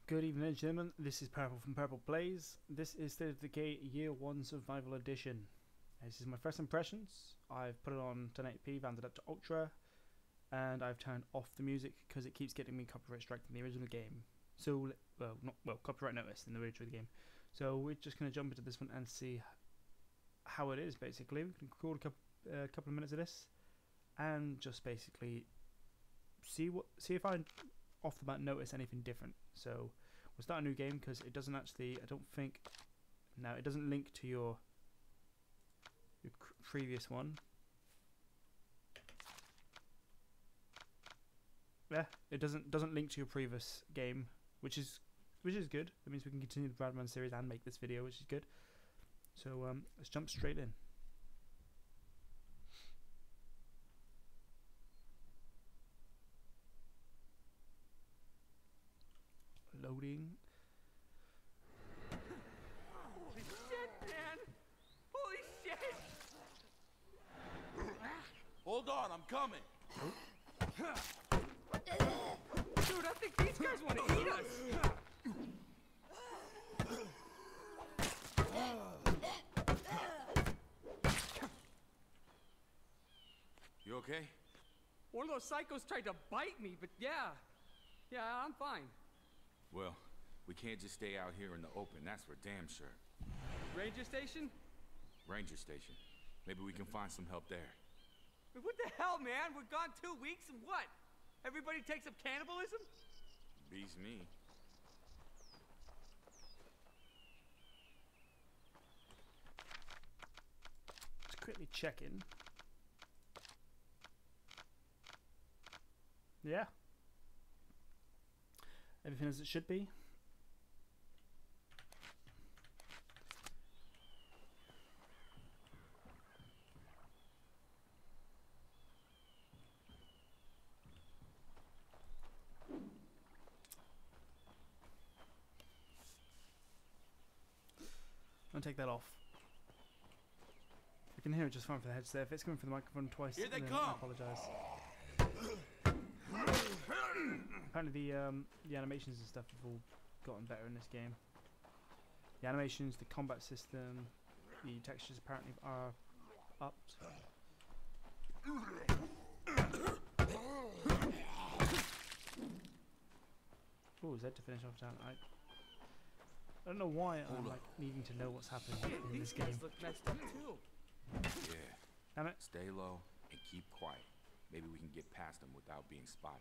Good evening, gentlemen. This is Purple from Purple Plays. This is State of Decay Year 1 Survival Edition. This is my first impressions. I've put it on 1080p, rounded up to Ultra, and I've turned off the music because it keeps getting me copyright strike in the original game. So, copyright notice in the original game. So we're just going to jump into this one and see how it is, basically. We can record a couple of minutes of this, and just basically see if I off the bat notice anything different. So we'll start a new game because it doesn't actually, I don't think, no, it doesn't link to your previous one. Yeah, it doesn't link to your previous game, which is good. That means we can continue the Bradman series and make this video, which is good. So let's jump straight in. Loading. Holy shit, man! Holy shit! Hold on, I'm coming. Dude, I think these guys want to eat us! You okay? One of those psychos tried to bite me, but yeah, I'm fine. Well, we can't just stay out here in the open, that's for damn sure. Ranger station? Ranger station. Maybe we can find some help there. What the hell, man? We're gone 2 weeks and what? Everybody takes up cannibalism? Beats me. Just quickly check in. Yeah. Everything as it should be. I'll take that off. You can hear it just fine for the headset. If it's coming from the microphone twice, Here they then come. I apologise. Apparently the animations and stuff have all gotten better in this game. The animations, the combat system, the textures apparently are upped. Oh, Z to finish off down. I don't know why I'm like needing to know what's happening in this game. These guys look messed up too. Yeah. Damn it. Stay low and keep quiet. Maybe we can get past them without being spotted.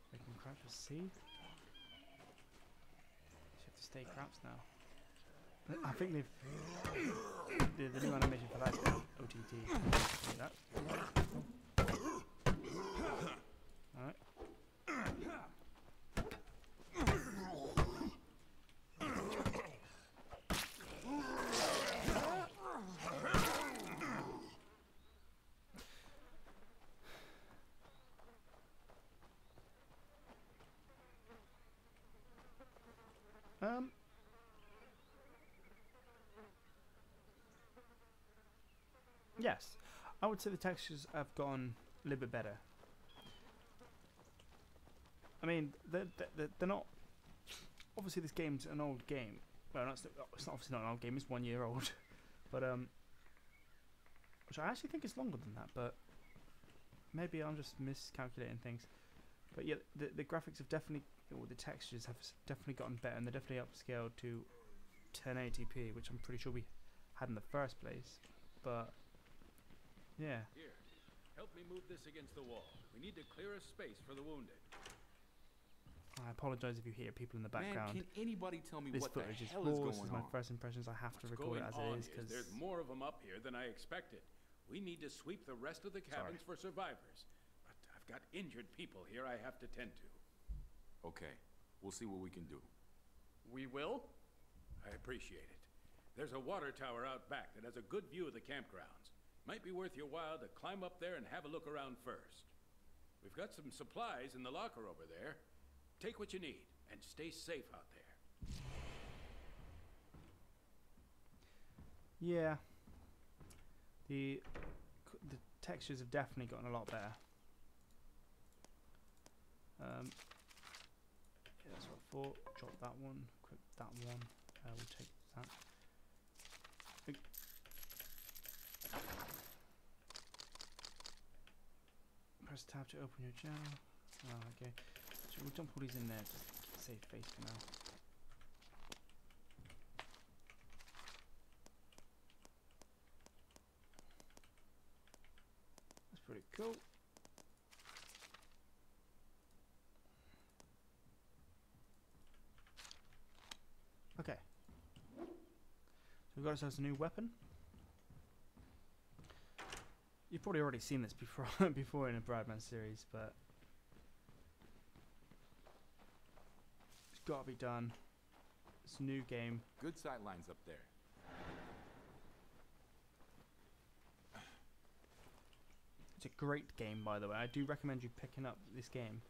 They can crouch to see. You have to stay crouched now. I think they've the new animation for that is OTT. See that? Alright. Yes, I would say the textures have gone a little bit better. I mean, they're not. Obviously, this game's an old game. Well, it's obviously not an old game. It's 1 year old, but which I actually think is longer than that. But maybe I'm just miscalculating things. But yeah, the graphics have definitely, or the textures have definitely gotten better, and they're definitely upscaled to 1080p, which I'm pretty sure we had in the first place. But yeah. Here, help me move this against the wall. We need to clear a space for the wounded. I apologise if you hear people in the background. Man, can anybody tell me This what the footage is hell raw. is This is going my on? first impressions. I have to What's record it going as on it is because there's more of them up here than I expected. We need to sweep the rest of the cabins for survivors. But I've got injured people here I have to tend to. Okay, we'll see what we can do. We will? I appreciate it. There's a water tower out back that has a good view of the campgrounds. Might be worth your while to climb up there and have a look around first. We've got some supplies in the locker over there. Take what you need and stay safe out there. yeah, the textures have definitely gotten a lot better. 4. Drop that one. Equip that one. We'll take that. Press tab to open your channel. Oh, okay. So we'll dump all these in there. Just save space for now. That's pretty cool. Okay. So we've got ourselves a new weapon. You've probably already seen this before before in a Bradman series, but it's got to be done. It's a new game. Good sight lines up there. It's a great game, by the way. I do recommend you picking up this game.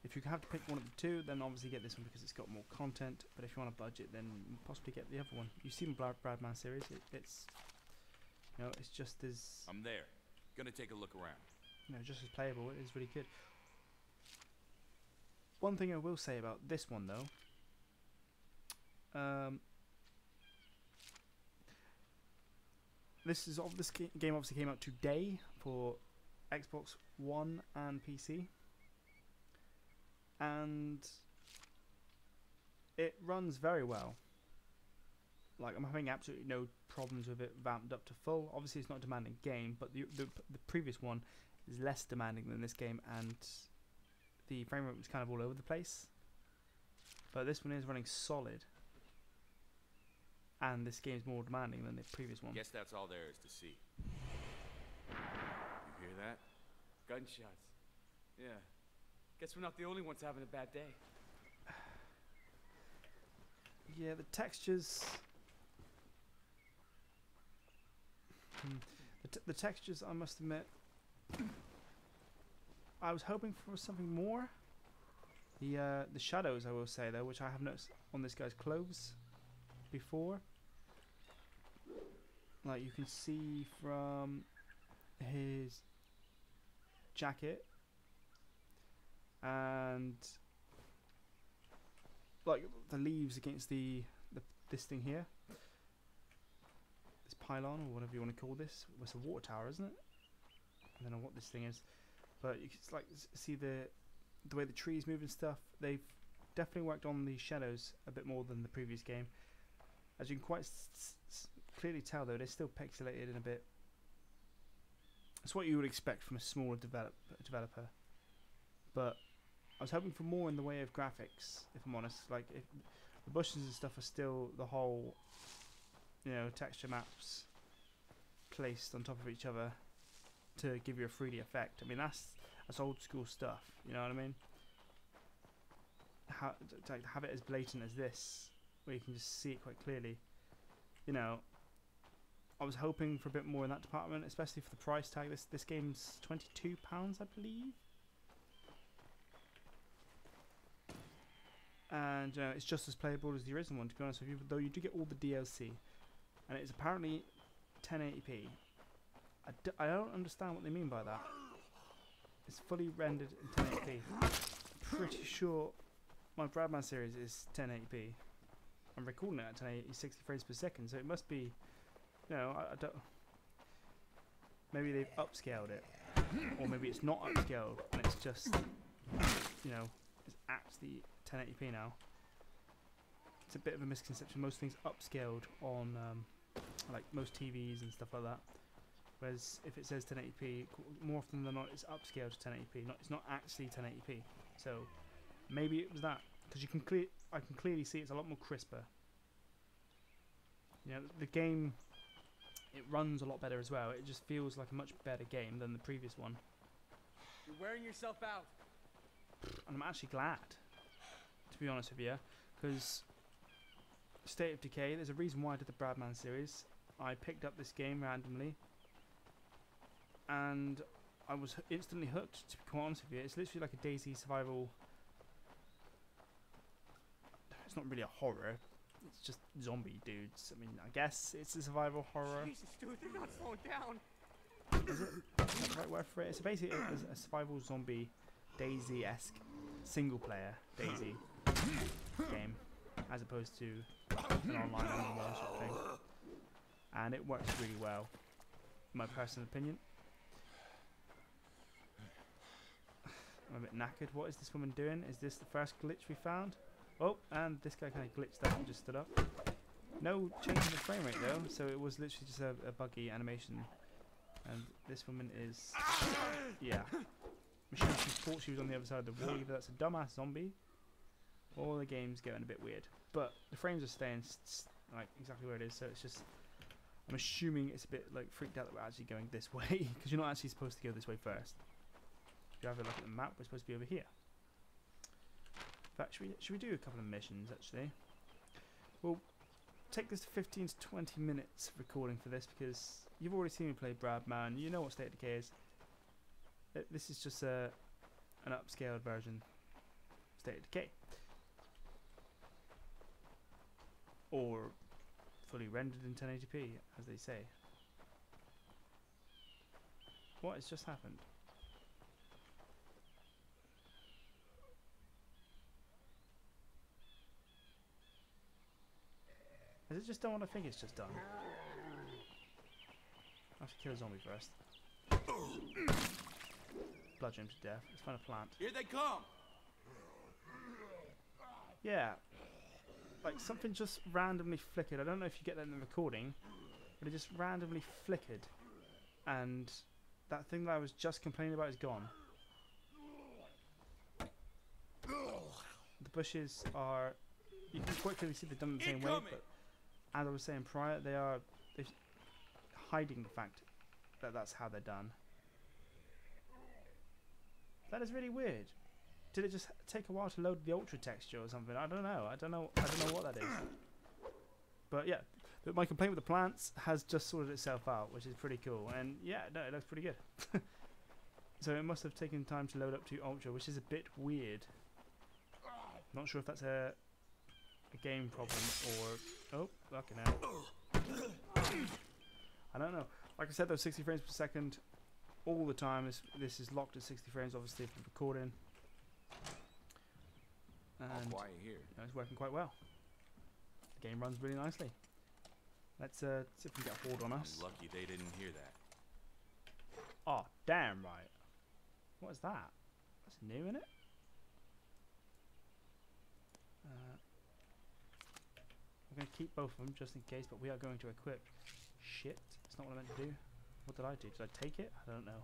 If you have to pick one of the two, then obviously get this one because it's got more content. But if you want a budget, then possibly get the other one. You've seen the Bradman series. It's you know, it's just as I'm there. Gonna take a look around. you know, just as playable. It is really good. One thing I will say about this one though, this game obviously came out today for Xbox One and PC, and it runs very well. Like, I'm having absolutely no problems with it vamped up to full. Obviously it's not a demanding game, but the previous one is less demanding than this game, and the frame rate was kind of all over the place. But this one is running solid, and this game's more demanding than the previous one. Guess that's all there is to see. You hear that? Gunshots. Yeah. Guess we're not the only ones having a bad day. Yeah, the textures. The textures, I must admit, I was hoping for something more. The shadows, I will say though, which I have noticed on this guy's clothes before. Like, you can see from his jacket and like the leaves against this thing here, this pylon or whatever you want to call this. It's a water tower, isn't it? I don't know what this thing is, but you can like see the way the trees move and stuff. They've definitely worked on the shadows a bit more than the previous game. As you can quite clearly tell though, they're still pixelated and a bit. It's what you would expect from a smaller developer, but I was hoping for more in the way of graphics, if I'm honest. Like, if the bushes and stuff are still the whole, you know, texture maps placed on top of each other to give you a 3D effect. I mean, that's old school stuff. You know what I mean? To have it as blatant as this, where you can just see it quite clearly. You know, I was hoping for a bit more in that department, especially for the price tag. This game's £22, I believe. And it's just as playable as the original one, to be honest with you, though you do get all the DLC, and it's apparently 1080p. I don't understand what they mean by that. It's fully rendered in 1080p. Pretty sure my Bradman series is 1080p. I'm recording it at 1080, 60 frames per second, so it must be, you know, I don't. Maybe they've upscaled it, or maybe it's not upscaled, and it's just, you know, it's actually 1080p now. It's a bit of a misconception. Most things upscaled on like most TVs and stuff like that, whereas if it says 1080p, more often than not it's upscaled to 1080p. It's not actually 1080p. So maybe it was that, because I can clearly see it's a lot more crisper. You know, the game, it runs a lot better as well. It just feels like a much better game than the previous one. You're wearing yourself out. And I'm actually glad, to be honest with you, because State of Decay, there's a reason why I did the Bradman series. I picked up this game randomly, and I was instantly hooked, to be quite honest with you. It's literally like a Daisy survival. It's not really a horror, it's just zombie dudes. I mean, I guess it's a survival horror. Jesus, dude, they're not slowing down. Is it? Is that the right word for it? It's basically a survival zombie Daisy-esque single player Daisy. game, as opposed to an online MMO sort of thing. And it works really well, in my personal opinion. I'm a bit knackered. What is this woman doing? Is this the first glitch we found? Oh, and this guy kind of glitched up and just stood up. No change in the frame rate though, so it was literally just a buggy animation. And this woman is, yeah. She thought she was on the other side of the wall. Either that's a dumbass zombie, or the game's getting a bit weird. But the frames are staying like exactly where it is, so it's just, I'm assuming it's a bit like freaked out that we're actually going this way, because you're not actually supposed to go this way first. If you have a look at the map, we're supposed to be over here. In fact, should we do a couple of missions actually? We'll take this to 15 to 20 minutes recording for this, because you've already seen me play Bradman. You know what State of Decay is. This is just an upscaled version of State of Decay, or fully rendered in 1080p, as they say. What has just happened? Has it just done what I think it's just done? I have to kill a zombie first. Bludgeon him to death. Let's find a plant. Here they come! Yeah. Like something just randomly flickered. I don't know if you get that in the recording, but it just randomly flickered. And that thing that I was just complaining about is gone. The bushes are... You can quite clearly see they're done the same way, but as I was saying prior, they're hiding the fact that that's how they're done. That is really weird. Did it just take a while to load the ultra texture or something? I don't know. I don't know what that is. But yeah, my complaint with the plants has just sorted itself out, which is pretty cool. And yeah, no, it looks pretty good. So it must have taken time to load up to ultra, which is a bit weird. Not sure if that's a game problem or... Oh, fucking hell. I don't know. Like I said, those 60 frames per second all the time. This is locked at 60 frames, obviously, for recording. And All quiet here. you know, it's working quite well. The game runs really nicely. Let's see if we can get a horde on us. I'm lucky they didn't hear that. Oh, damn right. What is that? That's new, isn't it? I'm going to keep both of them just in case, but we are going to equip. Shit, it's not what I meant to do. What did I do? Did I take it? I don't know.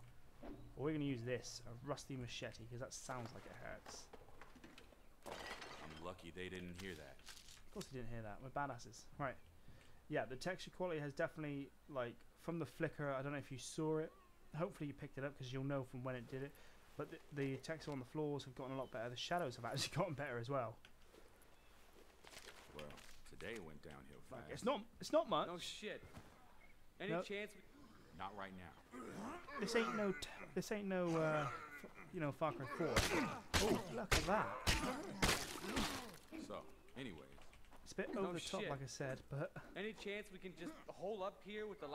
Or we're going to use this, a rusty machete, because that sounds like it hurts. I'm lucky they didn't hear that. Of course they didn't hear that. We're badasses. Right. Yeah, the texture quality has definitely, like, from the flicker, I don't know if you saw it. Hopefully you picked it up, because you'll know from when it did it. But the texture on the floors have gotten a lot better. The shadows have actually gotten better as well. Well, today went downhill fast. Like, it's not much. No shit. Any Nope. chance Not right now. This ain't no you know, Far Cry 4. Oh, look at that. So, anyways, It's a bit No over the top, shit. like I said, but any chance we can just hole up here with the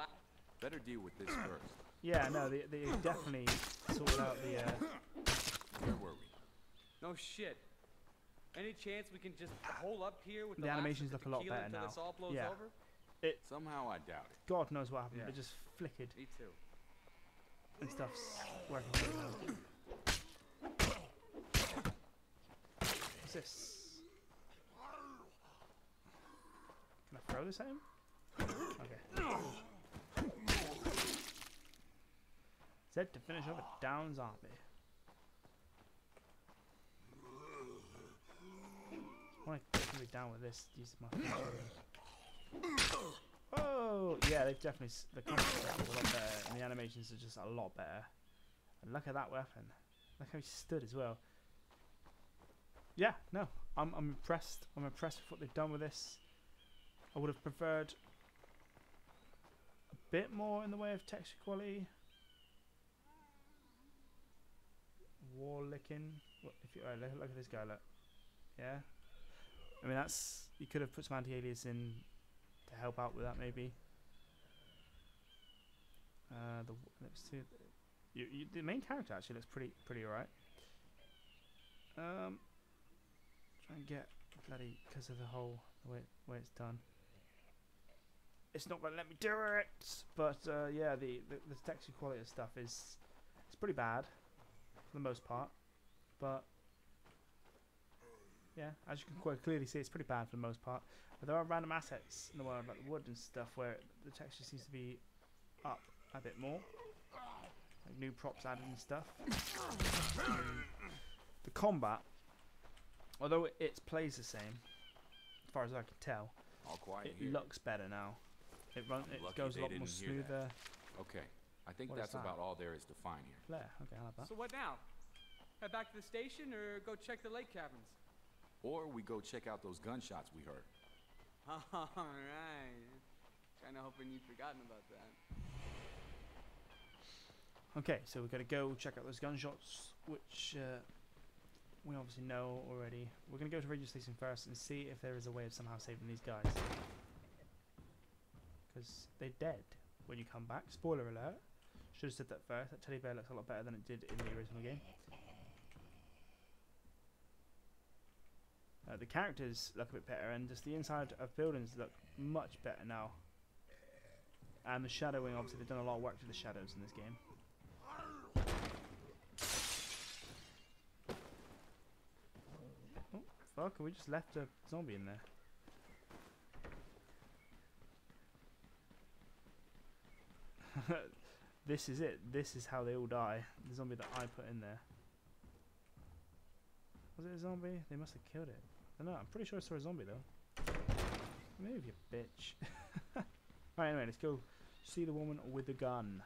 better deal with this first. yeah, no, they definitely sorted out the. Where were we? No shit. Any chance we can just hole up here with The the animations look a lot tequila better until now. this all blows Yeah. over? Somehow I doubt it. God knows what happened. Yeah. It just flickered Me too. and stuff's working pretty well. What's this? Can I throw this at him? Okay. Set to finish off a down zombie. I want to get really down with this. Use my oh yeah, they've definitely the concepts are a lot better, and the animations are just a lot better. And look at that weapon. Look how he stood as well. Yeah, no, I'm impressed. I'm impressed with what they've done with this. I would have preferred a bit more in the way of texture quality. Wall licking. What if you look at this guy? Look, yeah. I mean, that's, you could have put some anti-alias in to help out with that, maybe. The main character actually looks pretty alright. Try and can't get bloody because of the whole way it's done. It's not gonna let me do it. But yeah, the texture quality of stuff is it's pretty bad for the most part. But yeah, as you can quite clearly see, it's pretty bad for the most part. But there are random assets in the world, like wood and stuff, where the texture seems to be up a bit more. Like new props added and stuff. The combat, although it plays the same, as far as I can tell, All quiet it here. looks better now. It Lucky goes a they lot didn't more hear that. smoother. Okay, I think What is that's that? about all there is to find here. Flare. Okay, I like that. So what now? Head back to the station or go check the lake cabins? Or we go check out those gunshots we heard. Alright. Kinda hoping you'd forgotten about that. Okay, so we've got to go check out those gunshots, which we obviously know already. We're going to go to radio station first and see if there is a way of somehow saving these guys. Because they're dead when you come back. Spoiler alert. Should have said that first. That teddy bear looks a lot better than it did in the original game. The characters look a bit better, and just the inside of buildings look much better now. And the shadowing, obviously, they've done a lot of work to the shadows in this game. Oh, fuck, we just left a zombie in there. This is it. This is how they all die. The zombie that I put in there. Was it a zombie? They must have killed it. I don't know. I'm pretty sure I saw a zombie though. Move, you bitch. Right, anyway, let's go see the woman with the gun.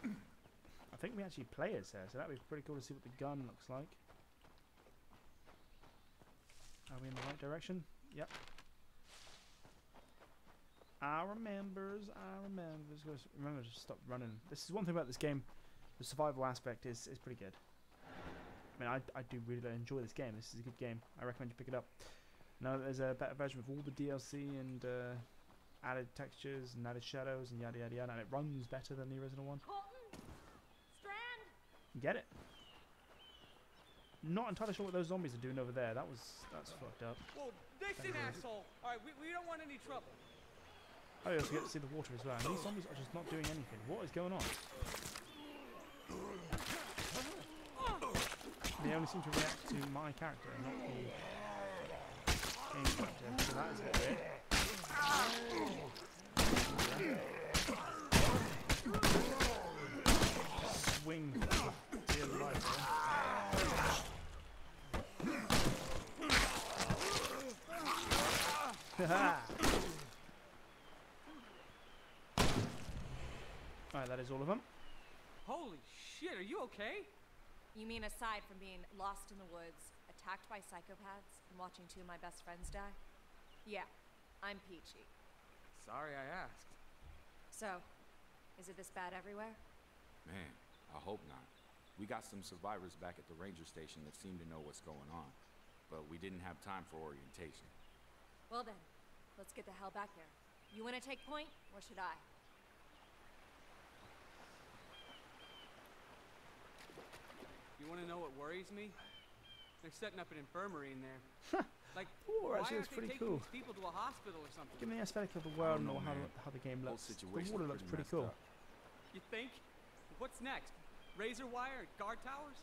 I think we actually play as her, so that'd be pretty cool to see what the gun looks like. Are we in the right direction? Yep. I remember. Just remember to stop running. This is one thing about this game. The survival aspect is pretty good. I mean, I do really enjoy this game. This is a good game. I recommend you pick it up. Now there's a better version with all the DLC and added textures and added shadows and yada yada yada, and it runs better than the original one. Colton! Strand! Get it? Not entirely sure what those zombies are doing over there. That's fucked up. Whoa, listen, asshole! Alright, we don't want any trouble. I also get to see the water as well. And these zombies are just not doing anything. What is going on? They only seem to react to my character and not the game character. So that is a bit weird. Swing for dear life. Haha! Alright, that is all of them. Holy shit, are you okay? You mean aside from being lost in the woods, attacked by psychopaths, and watching two of my best friends die? Yeah, I'm peachy. Sorry I asked. So, is it this bad everywhere? Man, I hope not. We got some survivors back at the ranger station that seem to know what's going on, but we didn't have time for orientation. Well then, let's get the hell back there. You want to take point, or should I? You want to know what worries me? They're setting up an infirmary in there. Like, Ooh, why actually, aren't it's they pretty taking cool. these people to a hospital or something? Give me the aesthetic of the world and know, how, man. how the game Whole looks. The situation's water looks pretty messed cool. up. You think? What's next? Razor wire, guard towers?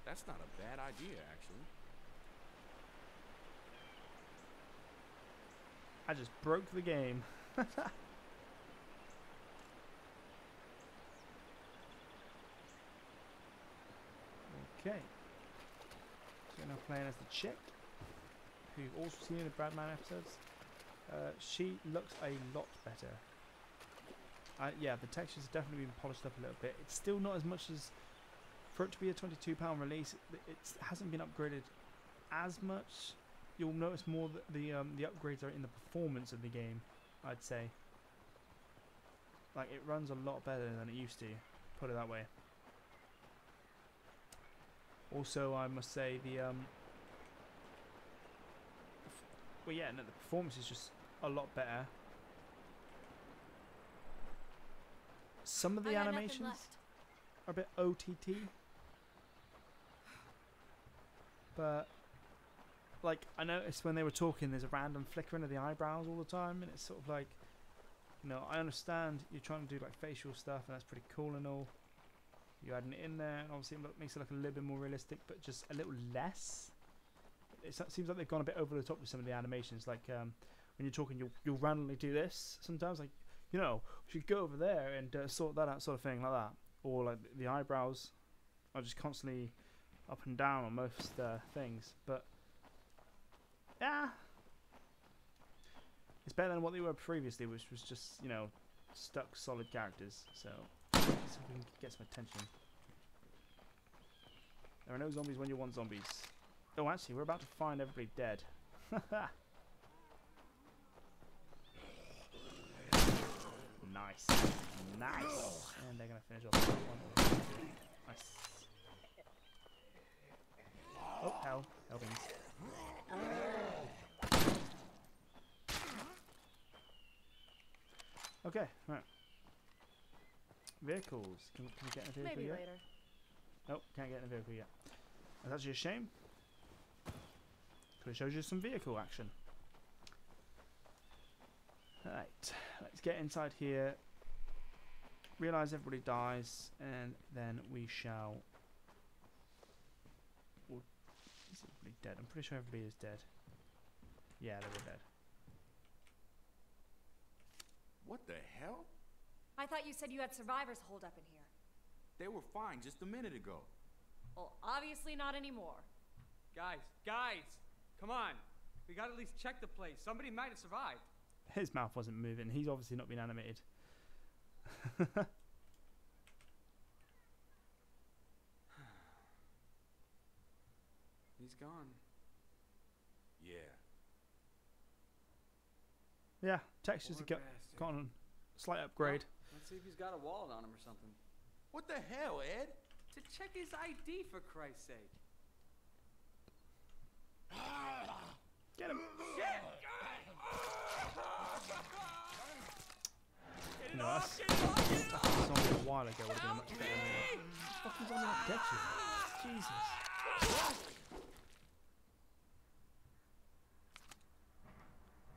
That's not a bad idea, actually. I just broke the game. Okay. So now playing as the chick, who you've also seen in the Bradman episodes. She looks a lot better. Yeah, the textures have definitely been polished up a little bit. It's still not as much as, for it to be a £22 release, it hasn't been upgraded as much. You'll notice more that the upgrades are in the performance of the game, I'd say. Like, it runs a lot better than it used to, put it that way. Also, I must say well, yeah, no, the performance is just a lot better. Some of the I got nothing animations left. are a bit OTT. but like I noticed when they were talking, there's a random flickering of the eyebrows all the time, and it's sort of like, you know, I understand you're trying to do like facial stuff, and that's pretty cool and all. You're adding it in there, and obviously it makes it look a little bit more realistic, but just a little less. It seems like they've gone a bit over the top with some of the animations. Like when you're talking, you'll randomly do this sometimes, like, you know, we should go over there and sort that out, sort of thing like that. Or like the eyebrows are just constantly up and down on most things, but yeah, it's better than what they were previously, which was just, you know, stuck solid characters. So let's see if we can get some attention. There are no zombies when you want zombies. Oh, actually, we're about to find everybody dead. Nice. Nice. And they're going to finish off that one. Nice. Oh, hell. Hell beans. Okay, right. Vehicles. Can we get in a vehicle Maybe yet? later. Nope, can't get in a vehicle yet. That's actually a shame. Could have showed you some vehicle action. Alright, let's get inside here. Realise everybody dies, and then we shall. Well, is everybody dead? I'm pretty sure everybody is dead. Yeah, they're all dead. What the hell? I thought you said you had survivors holed up in here. They were fine just a minute ago. Well, obviously not anymore. Guys, come on. We gotta at least check the place. Somebody might have survived. His mouth wasn't moving. He's obviously not been animated. He's gone. Yeah. Yeah, textures Poor have bastard. gotten a slight upgrade. Let's see if he's got a wallet on him or something. What the hell, Ed? To check his ID, for Christ's sake. Get him! Get it No, off! that's- Get it off! Get it That off! zombie a while ago would have been much better than that. Fucking zombie not dead yet. Jesus.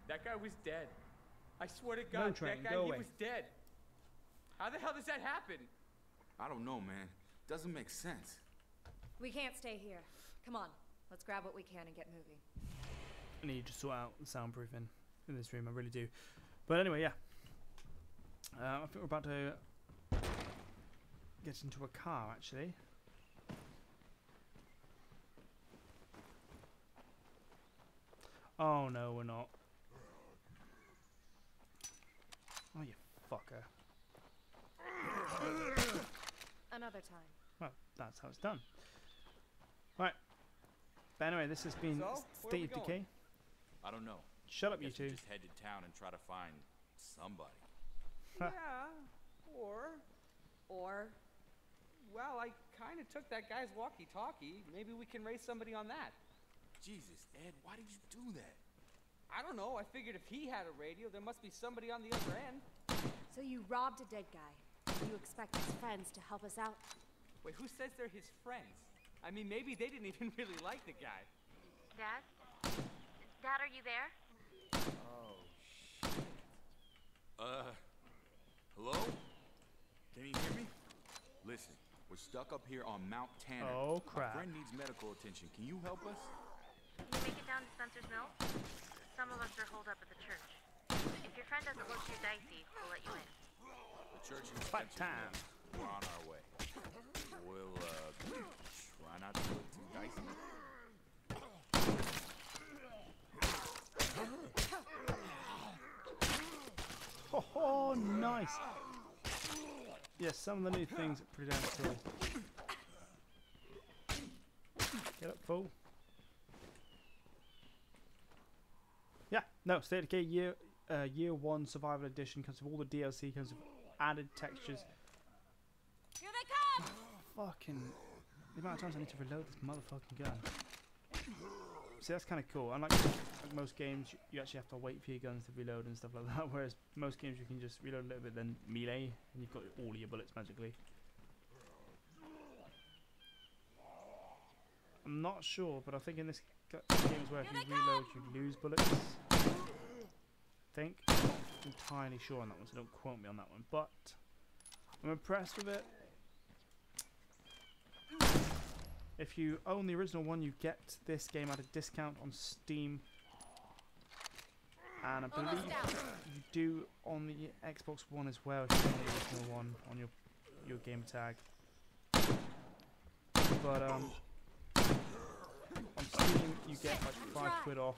That guy was dead. I swear to No, God, Train, that guy, go he away. was dead. How the hell does that happen? I don't know, man. Doesn't make sense. We can't stay here. Come on, let's grab what we can and get moving. I need to sort out the soundproofing in this room, I really do. But anyway, yeah. I think we're about to get into a car, actually. Oh no, we're not. Oh, you fucker. Another time. Well, that's how it's done. Right. But anyway, this has been So, where are we State of going? Decay. I don't know. Shut up, you Guess we two. just head to town and try to find somebody. Huh. Yeah, Or well, I kind of took that guy's walkie-talkie. Maybe we can raise somebody on that. Jesus, Ed, why did you do that? I don't know. I figured if he had a radio, there must be somebody on the other end. so you robbed a dead guy. You expect his friends to help us out? Wait, who says they're his friends? I mean, maybe they didn't even really like the guy. Dad? Dad, are you there? Oh, shit. Hello? Can you hear me? Listen, we're stuck up here on Mount Tanner. Oh, crap. My friend needs medical attention. Can you help us? Can you make it down to Spencer's Mill? Some of us are holed up at the church. If your friend doesn't look too dicey, we'll let you in. The church is Fight time. We're on our way. We'll, try not to look too dicey. Oh, nice. Yes, some of the new things are pretty damn cool. Get up, fool. Yeah, no, State of Decay Year, Year 1 Survival Edition comes with all the DLC, comes with added textures. Here they come! Fucking, the amount of times I need to reload this motherfucking gun. See, that's kind of cool. Unlike like most games, you actually have to wait for your guns to reload and stuff like that, whereas most games you can just reload a little bit, then melee, and you've got all your bullets magically. I'm not sure, but I think in this game as well, if you reload, you lose bullets. I think. I'm not entirely sure on that one, so don't quote me on that one. But I'm impressed with it. If you own the original one, you get this game at a discount on Steam. And I believe you do on the Xbox One as well, if you own the original one on your game tag. But on Steam you get like £5 off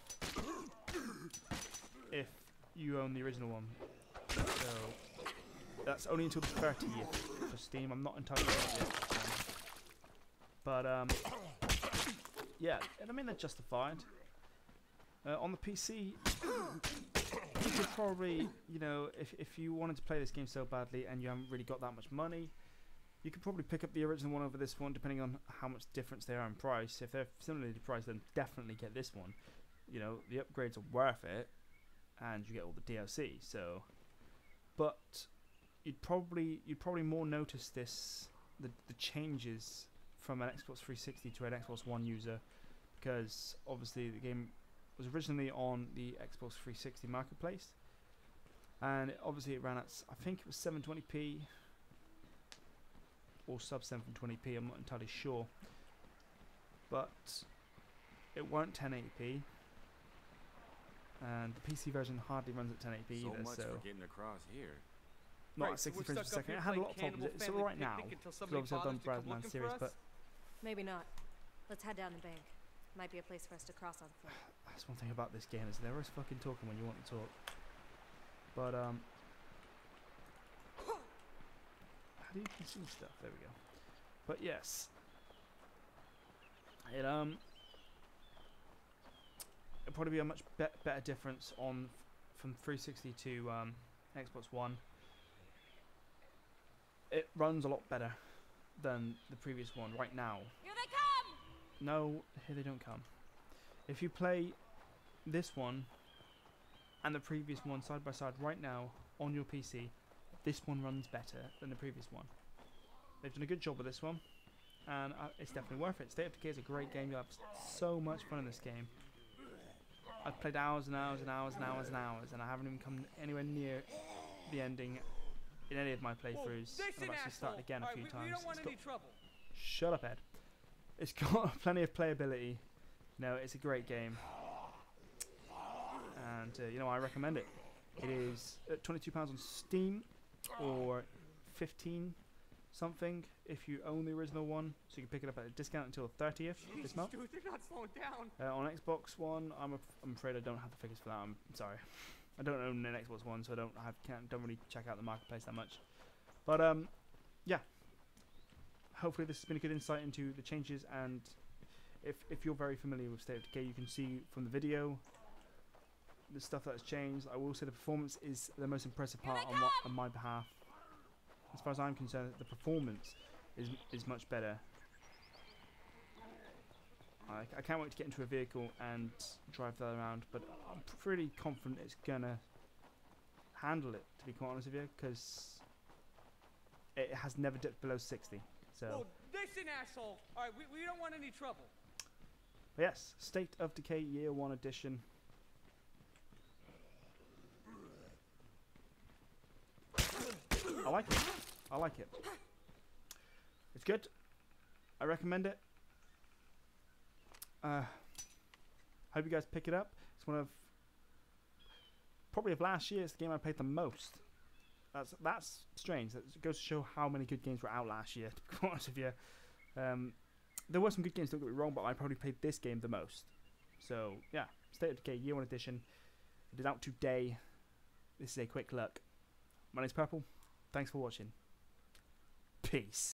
if you own the original one. So that's only until the 30th for Steam. I'm not entirely sure yet. But yeah, and I mean they're justified. On the PC, you could probably, you know, if you wanted to play this game so badly and you haven't really got that much money, you could probably pick up the original one over this one, depending on how much difference they are in price. If they're similarly priced, then definitely get this one. You know, the upgrades are worth it, and you get all the DLC. So, but you'd probably more notice the changes from an Xbox 360 to an Xbox One user, because obviously the game was originally on the Xbox 360 marketplace, and obviously it ran at, I think it was 720p or sub 720p, I'm not entirely sure, but it weren't 1080p, and the PC version hardly runs at 1080p So either. much So for getting across here. not Right, at so 60 we're frames per stuck up second. here It had a playing lot of problems. Cannibal It's Family alright now, Picnic until because somebody obviously I've done bothers to come Bradman looking series, for but us? Maybe not. Let's head down the bank. Might be a place for us to cross on foot. that's one thing about this game, is they're always fucking talking when you want to talk. But how do you consume stuff? There we go. But yes, it'll probably be a much better difference on from 360 to Xbox One. It runs a lot better than the previous one right now. Here they come! No, here they don't come. If you play this one and the previous one side by side right now on your PC, this one runs better than the previous one. They've done a good job with this one, and it's definitely worth it. State of Decay is a great game. You'll have so much fun in this game. I've played hours and hours and hours and hours and hours, and I haven't even come anywhere near the ending in any of my playthroughs. And I've actually started again a few times. We don't want It's any got- trouble. Shut up, Ed. It's got plenty of playability. No, it's a great game, and you know, I recommend it. It is at £22 on Steam, or 15 something if you own the original one, so you can pick it up at a discount until the 30th this month. Dude, they're not slowing down. On Xbox One, I'm afraid I don't have the figures for that. I'm sorry, I don't own an Xbox One, so I don't really check out the marketplace that much. But yeah. Hopefully this has been a good insight into the changes, and if you're very familiar with State of Decay, you can see from the video the stuff that has changed. I will say the performance is the most impressive part on my behalf. As far as I'm concerned, the performance is much better. I can't wait to get into a vehicle and drive that around, but I'm pretty confident it's gonna handle it, to be quite honest with you, because it has never dipped below 60. So, Whoa, listen, asshole. All right, we don't want any trouble. but yes, State of Decay Year 1 edition. I like it. I like it. It's good. I recommend it. Hope you guys pick it up. It's one of, probably of last year, it's the game I played the most. That's strange. That goes to show how many good games were out last year, to be honest with you. There were some good games, don't get me wrong, but I probably played this game the most. So, yeah, State of Decay Year 1 edition. It is out today. This is a quick look. My name's Purple. Thanks for watching. Peace.